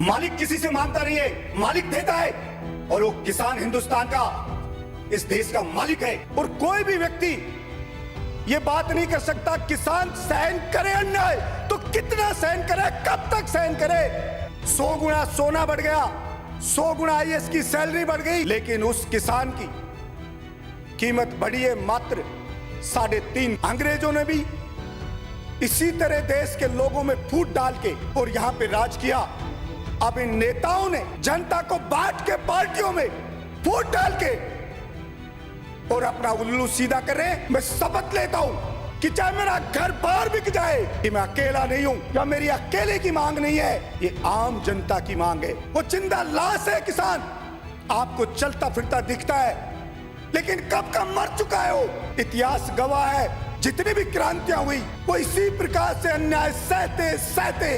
मालिक किसी से मांगता नहीं है, मालिक देता है। और वो किसान हिंदुस्तान का, इस देश का मालिक है। और कोई भी व्यक्ति ये बात नहीं कर सकता किसान सहन करे अन्याय तो कितना सहन करे, कब तक सहन करे। 100 गुना सोना बढ़ गया, 100 गुना आईएएस की सैलरी बढ़ गई, लेकिन उस किसान की कीमत बढ़ी है मात्र 3.5। अंग्रेजों ने भी इसी तरह देश के लोगों में फूट डाल के और यहां पे राज किया। अब इन नेताओं ने जनता को बांट के पार्टियों में फूट डाल के और अपना उल्लू सीधा कर रहे हैं। मैं शपथ लेता हूं कि चाहे मेरा घर बाहर बिक जाए कि मैं अकेला नहीं हूं, या मेरी अकेले की मांग नहीं है, ये आम जनता की मांग है। वो जिंदा लाश है किसान, आपको चलता फिरता दिखता है लेकिन कब का मर चुका है वो। इतिहास गवाह है, जितनी भी क्रांतियां हुई वो इसी प्रकार से अन्याय सहते सहते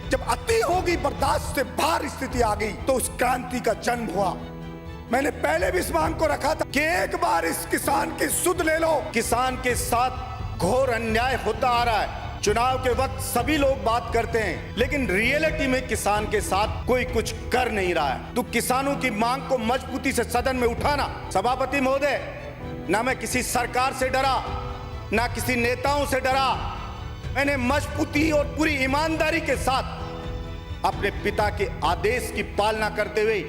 जब अति होगी, बर्दाश्त से बाहर स्थिति आ गई तो उस क्रांति का जन्म हुआ। मैंने पहले भी इस मांग को रखा था कि एक बार इस किसान की सुध ले लो। किसान के साथ घोर अन्याय होता आ रहा है। चुनाव के वक्त सभी लोग बात करते हैं, लेकिन रियलिटी में किसान के साथ कोई कुछ कर नहीं रहा है। तो किसानों की मांग को मजबूती से सदन में उठाना। सभापति महोदय, ना मैं किसी सरकार से डरा, ना किसी नेताओं से डरा। मैंने मजबूती और पूरी ईमानदारी के साथ अपने पिता के आदेश की पालना करते हुए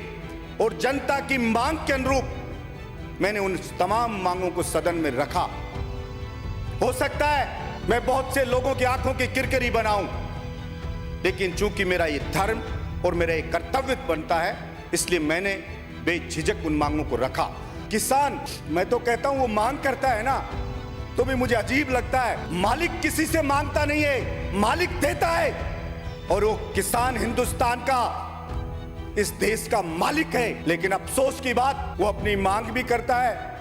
और जनता की मांग के अनुरूप मैंने उन तमाम मांगों को सदन में रखा। हो सकता है मैं बहुत से लोगों की आंखों की किरकिरी बनाऊं, लेकिन चूंकि मेरा ये धर्म और मेरा ये कर्तव्य बनता है, इसलिए मैंने बेझिझक उन मांगों को रखा। किसान, मैं तो कहता हूं वो मांग करता है ना, तो भी मुझे अजीब लगता है। मालिक किसी से मांगता नहीं है, मालिक देता है। और वो किसान हिंदुस्तान का, इस देश का मालिक है। लेकिन अफसोस की बात, वो अपनी मांग भी करता है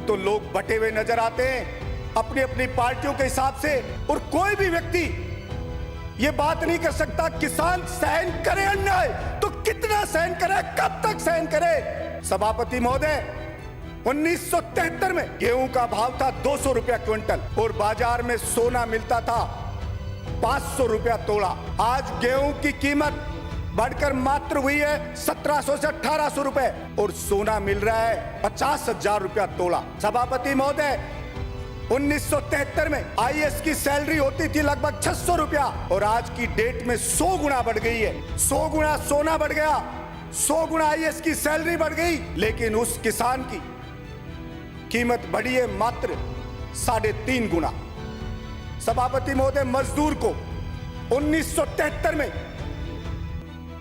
तो लोग बटे हुए नजर आते हैं अपनी अपनी पार्टियों के हिसाब से। और कोई भी व्यक्ति ये बात नहीं कर सकता किसान सहन करे अन्याय तो कितना सहन करे, कब तक सहन करे। सभापति महोदय, 1973 में गेहूं का भाव था 200 रुपया क्विंटल और बाजार में सोना मिलता था 500 रुपया तोला। आज गेहूं की कीमत बढ़कर मात्र हुई है 1700 से 1800 रुपए और सोना मिल रहा है 50,000 रुपया तोला। सभापति महोदय, 1973 में आईएएस की सैलरी होती थी लगभग 600 रुपया और आज की डेट में 100 गुना बढ़ गई है। 100 गुना सोना बढ़ गया, 100 गुना आईएएस की सैलरी बढ़ गई, लेकिन उस किसान की कीमत बढ़ी है मात्र 3.5 गुना। सभापति महोदय, मजदूर को 1973 में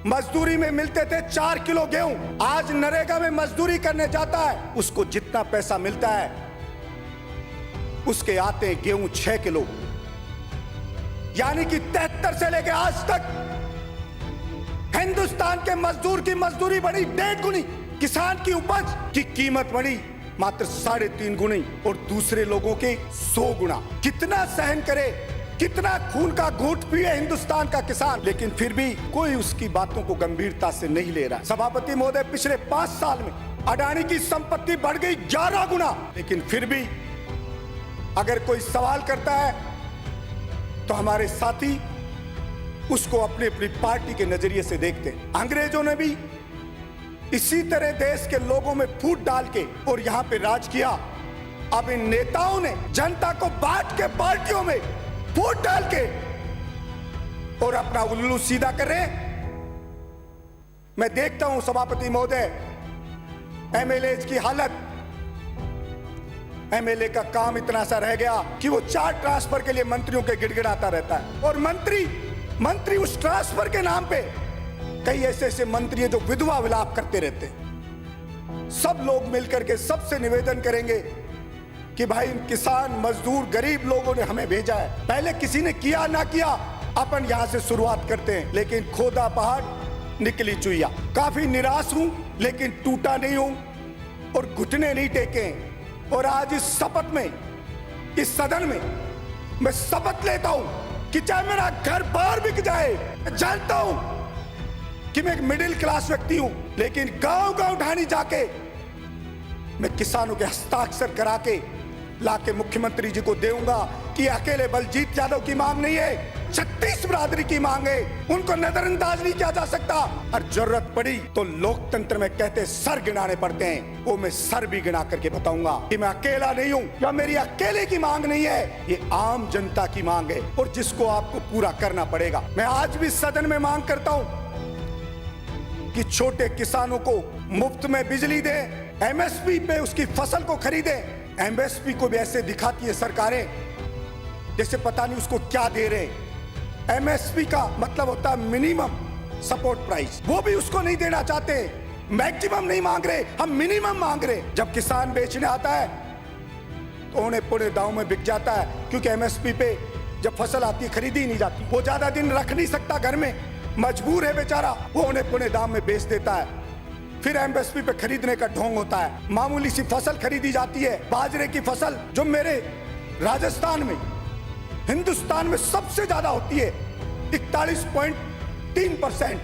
मजदूरी में मिलते थे 4 किलो गेहूं। आज नरेगा में मजदूरी करने जाता है, उसको जितना पैसा मिलता है उसके आते हैं गेहूं 6 किलो। यानी कि 73 से लेकर आज तक हिंदुस्तान के मजदूर की मजदूरी बढ़ी 1.5 गुनी, किसान की उपज की कीमत बढ़ी मात्र 3.5 गुनी और दूसरे लोगों के 100 गुना। कितना सहन करे, कितना खून का घूंट पिए हिंदुस्तान का किसान, लेकिन फिर भी कोई उसकी बातों को गंभीरता से नहीं ले रहा। सभापति महोदय, पिछले 5 साल में अडानी की संपत्ति बढ़ गई 11 गुना, लेकिन फिर भी अगर कोई सवाल करता है तो हमारे साथी उसको अपनी अपनी पार्टी के नजरिए से देखते हैं। अंग्रेजों ने भी इसी तरह देश के लोगों में फूट डाल के और यहां पे राज किया। अब इन नेताओं ने जनता को बांट के पार्टियों में फूट डाल के और अपना उल्लू सीधा कर रहे हैं। मैं देखता हूं सभापति महोदय, एमएलए की हालत। एमएलए का काम इतना सा रह गया कि वो 4 ट्रांसफर के लिए मंत्रियों के गिड़गिड़ाता रहता है और मंत्री उस ट्रांसफर के नाम पे कई ऐसे मंत्री हैं जो विधवा विलाप करते रहते हैं। सब लोग मिलकर के सबसे निवेदन करेंगे कि भाई किसान, मजदूर, गरीब लोगों ने हमें भेजा है, पहले किसी ने किया ना किया, अपन यहां से शुरुआत करते हैं। लेकिन खोदा पहाड़ निकली चुईया। काफी निराश हूं लेकिन टूटा नहीं हूं और घुटने नहीं टेके। और आज इस शपथ में, इस सदन में मैं शपथ लेता हूं कि चाहे मेरा घर बाहर बिक जाए, मैं जानता हूं कि मैं एक मिडिल क्लास व्यक्ति हूं, लेकिन गांव गांव ढाणी जाके मैं किसानों के हस्ताक्षर करा के लाके मुख्यमंत्री जी को देऊंगा उनकी अकेले बलजीत यादव की मांग नहीं है, 36 बिरादरी की मांग है। उनको नजरअंदाज नहीं किया जा सकता। और जरूरत पड़ी तो लोकतंत्र में कहते सर गिनाने पड़ते हैं, वो मैं सर भी गिना करके बताऊंगा कि मैं अकेला नहीं हूं या मेरी अकेले की मांग नहीं है, ये आम जनता की मांग है और जिसको आपको पूरा करना पड़ेगा। मैं आज भी सदन में मांग करता हूं कि छोटे किसानों को मुफ्त में बिजली दे, एमएसपी पे उसकी फसल को खरीदे। एमएसपी को भी ऐसे दिखाती है सरकारें जैसे पता नहीं उसको क्या दे रहे। एमएसपी का मतलब होता है मिनिमम सपोर्ट प्राइस, वो भी उसको नहीं देना चाहते। मैक्सिमम नहीं मांग रहे, हम मिनिमम मांग रहे। जब किसान बेचने आता है तो उन्हें पूरे दांव में बिक जाता है, क्योंकि एमएसपी पे जब फसल आती है खरीदी ही नहीं जाती। वो ज्यादा दिन रख नहीं सकता घर में, मजबूर है बेचारा, वो उन्हें पूरे दाम में बेच देता है। फिर एमएसपी पे खरीदने का ढोंग होता है। मामूली सी फसल खरीदी जाती है, बाजरे की फसल जो मेरे राजस्थान में, हिंदुस्तान में सबसे ज्यादा होती है, 41.3%,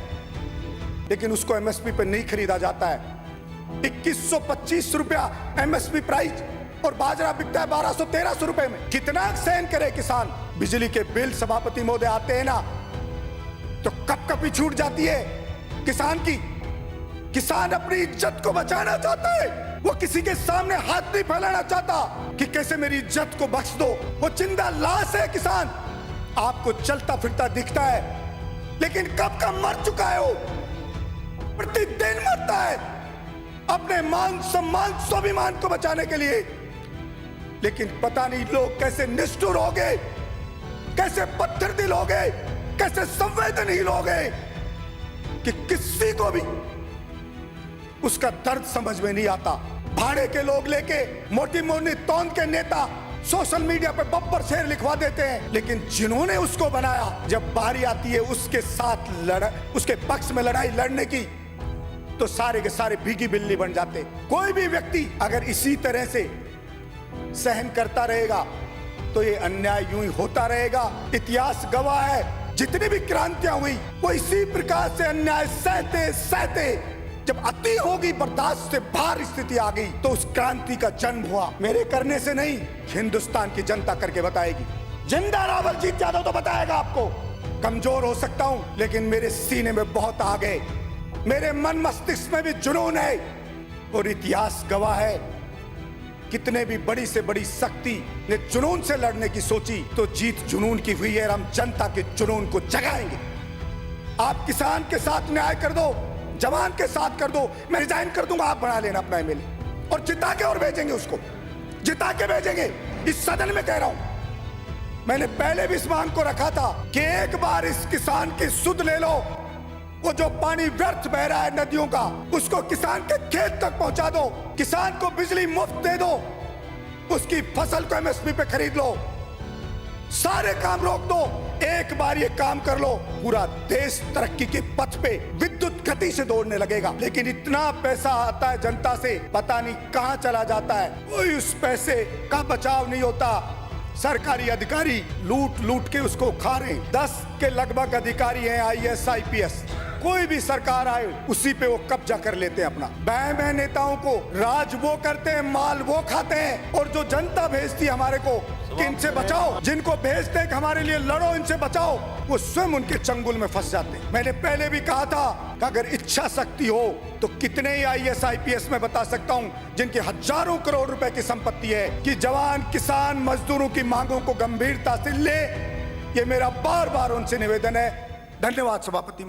लेकिन उसको एमएसपी पे नहीं खरीदा जाता है। 2125 रुपया एमएसपी प्राइस और बाजरा बिकता है 1200-1300 रुपए में। कितना सहन करे किसान। बिजली के बिल सभापति महोदय आते हैं ना तो कपकपी छूट जाती है किसान की। किसान अपनी इज्जत को बचाना चाहता है, वो किसी के सामने हाथ नहीं फैलाना चाहता कि कैसे मेरी इज्जत को बख्श दो। वो जिंदा लाश है किसान, आपको चलता फिरता दिखता है लेकिन कब का मर चुका है। वो प्रतिदिन मरता है अपने मान सम्मान स्वाभिमान को बचाने के लिए। लेकिन पता नहीं लोग कैसे निष्ठुर हो गए, कैसे पत्थर दिल हो गए, कैसे संवेदनहीन हो गए कि किसी को भी उसका दर्द समझ में नहीं आता। भाड़े के लोग लेके मोटी मोटी तौंद के नेता सोशल मीडिया पे बब्बर शेर लिखवा देते हैं, लेकिन जिन्होंने उसको बनाया जब बारी आती है उसके साथ उसके पक्ष में लड़ाई लड़ने की तो सारे के सारे भीगी बिल्ली बन जाते। कोई भी व्यक्ति अगर इसी तरह से सहन करता रहेगा तो ये अन्याय यूं ही होता रहेगा। इतिहास गवाह है, जितनी भी क्रांतियां हुई वो इसी प्रकार से अन्याय सहते सहते जब अति होगी, बर्दाश्त से बाहर स्थिति आ गई तो उस क्रांति का जन्म हुआ। मेरे करने से नहीं, हिंदुस्तान की जनता करके बताएगी। जिंदा रहा बलजीत यादव तो बताएगा आपको। कमजोर हो सकता हूं लेकिन मेरे सीने में बहुत आ गए, मेरे मन मस्तिष्क में भी जुनून है और इतिहास गवाह है। कितने भी बड़ी से बड़ी शक्ति ने जुनून से लड़ने की सोची तो जीत जुनून की हुई है। हम जनता के जुनून को जगाएंगे। आप किसान के साथ न्याय कर दो, जवान के साथ कर दो, मैं रिजाइन कर दूंगा, आप बना लेना अपना एमएलए और जिता के और भेजेंगे, उसको जिता के भेजेंगे। इस सदन में कह रहा हूं, मैंने पहले भी इस मांग को रखा था कि एक बार इस किसान की सुध ले लो। वो जो पानी व्यर्थ बह रहा है नदियों का, उसको किसान के खेत तक पहुंचा दो, किसान को बिजली मुफ्त दे दो, उसकी फसल को एमएसपी पे खरीद लो, सारे काम रोक दो। एक बार ये काम कर लो, पूरा देश तरक्की के पथ पे विद्युत गति से दौड़ने लगेगा। लेकिन इतना पैसा आता है जनता से, पता नहीं कहां चला जाता है, कोई उस पैसे का बचाव नहीं होता। सरकारी अधिकारी लूट लूट के उसको खा रहे हैं। 10 के लगभग अधिकारी हैं IAS IPS, कोई भी सरकार आए उसी पे वो कब्जा कर लेते हैं अपना। मैं नेताओं को राज वो करते हैं, माल वो खाते हैं। और जो जनता भेजती है हमारे को कि इनसे बचाओ, जिनको भेजते हैं कि हमारे लिए लड़ो, इनसे बचाओ, वो स्वयं उनके चंगुल में फंस जाते हैं। मैंने पहले भी कहा था कि अगर इच्छा शक्ति हो तो कितने ही IAS IPS में बता सकता हूं जिनकी हजारों करोड़ रुपए की संपत्ति है कि जवान किसान मजदूरों की मांगों को गंभीरता से ले। ये मेरा बार बार उनसे निवेदन है। धन्यवाद सभापति।